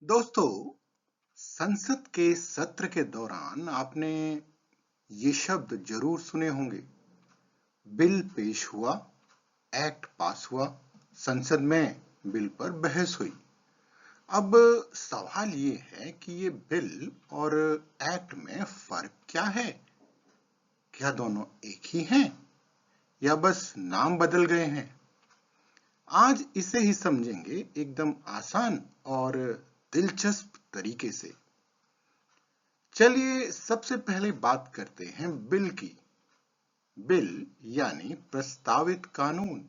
दोस्तों, संसद के सत्र के दौरान आपने ये शब्द जरूर सुने होंगे। बिल पेश हुआ, एक्ट पास हुआ, संसद में बिल पर बहस हुई। अब सवाल ये है कि ये बिल और एक्ट में फर्क क्या है? क्या दोनों एक ही हैं या बस नाम बदल गए हैं? आज इसे ही समझेंगे एकदम आसान और दिलचस्प तरीके से। चलिए सबसे पहले बात करते हैं बिल की। बिल यानी प्रस्तावित कानून,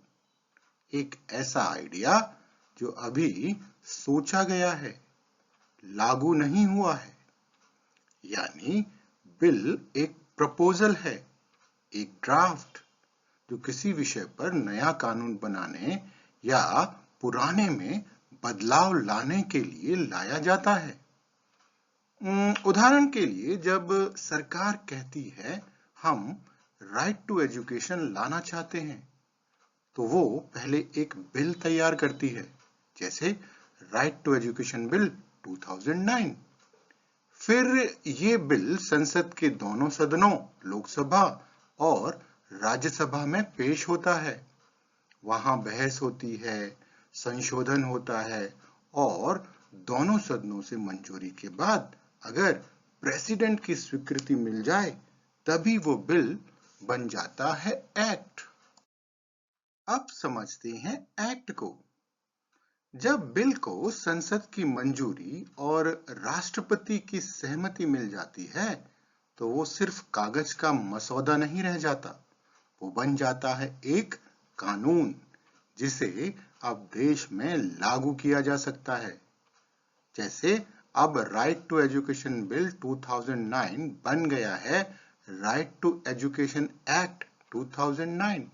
एक ऐसा आइडिया जो अभी सोचा गया है, लागू नहीं हुआ है। यानी बिल एक प्रपोजल है, एक ड्राफ्ट जो किसी विषय पर नया कानून बनाने या पुराने में बदलाव लाने के लिए लाया जाता है। उदाहरण के लिए जब सरकार कहती है हम राइट टू एजुकेशन लाना चाहते हैं, तो वो पहले एक बिल तैयार करती है, जैसे राइट टू एजुकेशन बिल 2009। फिर ये बिल संसद के दोनों सदनों, लोकसभा और राज्यसभा में पेश होता है। वहां बहस होती है, संशोधन होता है और दोनों सदनों से मंजूरी के बाद अगर प्रेसिडेंट की स्वीकृति मिल जाए, तभी वो बिल बन जाता है एक्ट। अब समझते हैं एक्ट को। जब बिल को संसद की मंजूरी और राष्ट्रपति की सहमति मिल जाती है, तो वो सिर्फ कागज का मसौदा नहीं रह जाता, वो बन जाता है एक कानून, जिसे अब देश में लागू किया जा सकता है। जैसे अब राइट टू एजुकेशन बिल 2009 बन गया है राइट टू एजुकेशन एक्ट 2009,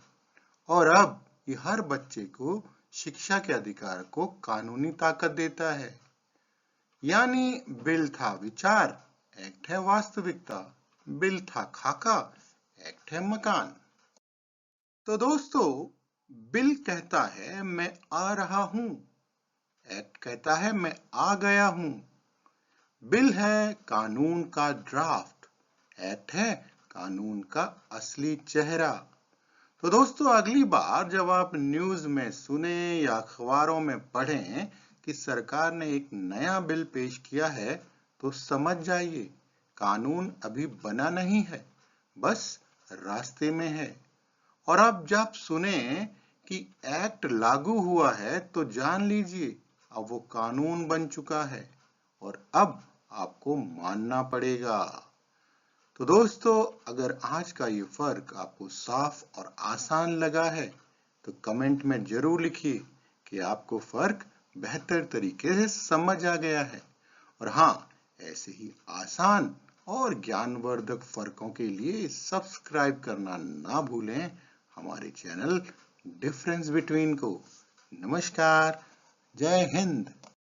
और अब ये हर बच्चे को शिक्षा के अधिकार को कानूनी ताकत देता है। यानी बिल था विचार, एक्ट है वास्तविकता। बिल था खाका, एक्ट है मकान। तो दोस्तों, बिल कहता है मैं आ रहा हूं, एक्ट कहता है मैं आ गया हूं। बिल है कानून का ड्राफ्ट, एक्ट है कानून का असली चेहरा। तो दोस्तों, अगली बार जब आप न्यूज में सुने या अखबारों में पढ़ें कि सरकार ने एक नया बिल पेश किया है, तो समझ जाइए कानून अभी बना नहीं है, बस रास्ते में है। और अब जब सुने कि एक्ट लागू हुआ है, तो जान लीजिए अब वो कानून बन चुका है और अब आपको मानना पड़ेगा। तो दोस्तों, अगर आज का ये फर्क आपको साफ और आसान लगा है, तो कमेंट में जरूर लिखिए कि आपको फर्क बेहतर तरीके से समझ आ गया है। और हाँ, ऐसे ही आसान और ज्ञानवर्धक फर्कों के लिए सब्सक्राइब करना ना भूलें हमारे चैनल डिफरेंस बिटवीन को। नमस्कार, जय हिंद।